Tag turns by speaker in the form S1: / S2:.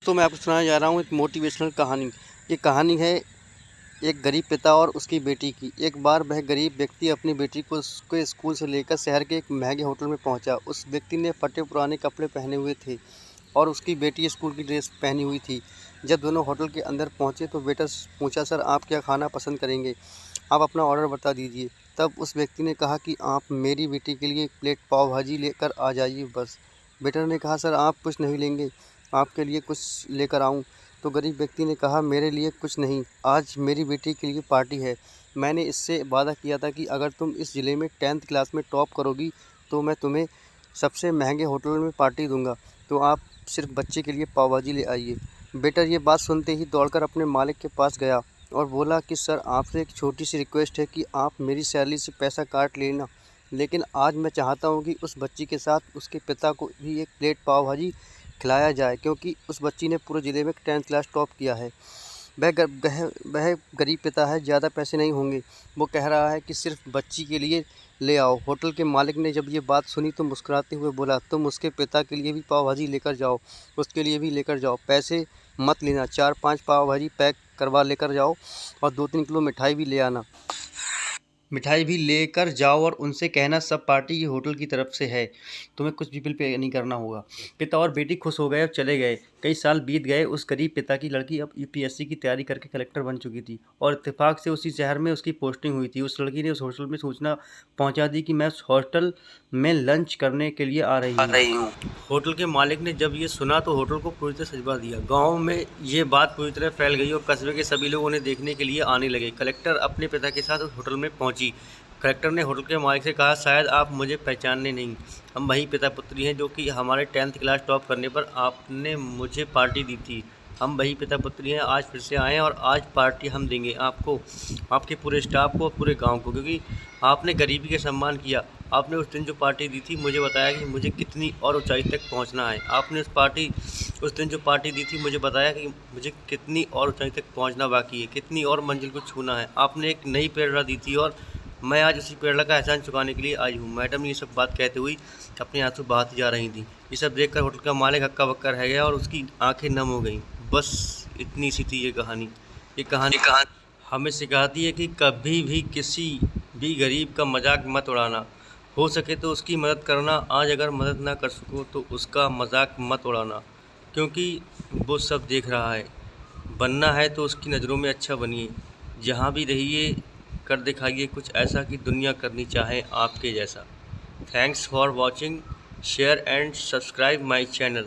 S1: तो मैं आपको सुनाने जा रहा हूँ एक मोटिवेशनल कहानी। ये कहानी है एक गरीब पिता और उसकी बेटी की। एक बार वह गरीब व्यक्ति अपनी बेटी को उसके स्कूल से लेकर शहर के एक महंगे होटल में पहुंचा। उस व्यक्ति ने फटे पुराने कपड़े पहने हुए थे और उसकी बेटी स्कूल की ड्रेस पहनी हुई थी। जब दोनों होटल के अंदर पहुंचे तो वेटर पूछा, सर आप क्या खाना पसंद करेंगे, आप अपना ऑर्डर बता दीजिए। तब उस व्यक्ति ने कहा कि आप मेरी बेटी के लिए एक प्लेट पाव भाजी लेकर आ जाइए बस। वेटर ने कहा, सर आप कुछ नहीं लेंगे, आपके लिए कुछ लेकर आऊं? तो गरीब व्यक्ति ने कहा, मेरे लिए कुछ नहीं, आज मेरी बेटी के लिए पार्टी है। मैंने इससे वादा किया था कि अगर तुम इस ज़िले में 10th क्लास में टॉप करोगी तो मैं तुम्हें सबसे महंगे होटल में पार्टी दूंगा, तो आप सिर्फ बच्चे के लिए पाव भाजी ले आइए। बेटर ये बात सुनते ही दौड़कर अपने मालिक के पास गया और बोला कि सर आपसे एक छोटी सी रिक्वेस्ट है कि आप मेरी सैलरी से पैसा काट लेना, लेकिन आज मैं चाहता हूँ कि उस बच्ची के साथ उसके पिता को भी एक प्लेट पाव भाजी खिलाया जाए, क्योंकि उस बच्ची ने पूरे ज़िले में 10th क्लास टॉप किया है। वह गरीब पिता है, ज़्यादा पैसे नहीं होंगे। वो कह रहा है कि सिर्फ बच्ची के लिए ले आओ। होटल के मालिक ने जब ये बात सुनी तो मुस्कुराते हुए बोला, तुम उसके पिता के लिए भी पाव भाजी लेकर जाओ, उसके लिए भी लेकर जाओ, पैसे मत लेना, 4-5 पाव भाजी पैक करवा लेकर जाओ और 2-3 किलो मिठाई भी ले आना। मिठाई भी लेकर जाओ और उनसे कहना सब पार्टी ये होटल की तरफ से है, तुम्हें कुछ भी बिल पे नहीं करना होगा। पिता और बेटी खुश हो गए और चले गए। कई साल बीत गए। उस गरीब पिता की लड़की अब यूपीएससी की तैयारी करके कलेक्टर बन चुकी थी और इत्तेफाक से उसी शहर में उसकी पोस्टिंग हुई थी। उस लड़की ने उस होटल में सूचना पहुंचा दी कि मैं उस होटल में लंच करने के लिए आ रही हूँ। होटल के मालिक ने जब ये सुना तो होटल को पूरी तरह सजवा दिया। गांव में ये बात पूरी तरह फैल गई और कस्बे के सभी लोग उन्हें देखने के लिए आने लगे। कलेक्टर अपने पिता के साथ उस होटल में पहुंची। कलेक्टर ने होटल के मालिक से कहा, शायद आप मुझे पहचानने नहीं, हम वही पिता पुत्री हैं जो कि हमारे 10th क्लास टॉप करने पर आपने मुझे पार्टी दी थी। हम वही पिता पुत्री हैं, आज फिर से आए हैं और आज पार्टी हम देंगे आपको, आपके पूरे स्टाफ को, पूरे गांव को, क्योंकि आपने गरीबी का सम्मान किया। आपने उस दिन जो पार्टी दी थी मुझे बताया कि मुझे कितनी और ऊंचाई तक पहुंचना है। आपने उस दिन जो पार्टी दी थी मुझे बताया कि मुझे कितनी और ऊंचाई तक पहुंचना बाकी है, कितनी और मंजिल को छूना है। आपने एक नई प्रेरणा दी थी और मैं आज उसी प्रेरणा का एहसान चुकाने के लिए आई हूँ। मैडम ये सब बात कहते हुए अपने आंसू बहाती जा रही थी। ये सब देखकर होटल का मालिक हक्का बक्का रह गया और उसकी आंखें नम हो गईं। बस इतनी सी थी ये कहानी। हमें सिखाती है कि कभी भी किसी भी गरीब का मजाक मत उड़ाना। हो सके तो उसकी मदद करना। आज अगर मदद ना कर सको तो उसका मजाक मत उड़ाना, क्योंकि वो सब देख रहा है। बनना है तो उसकी नज़रों में अच्छा बनिए। जहाँ भी रहिए कर दिखाइए कुछ ऐसा कि दुनिया करनी चाहे आपके जैसा। Thanks for watching, share and subscribe my channel.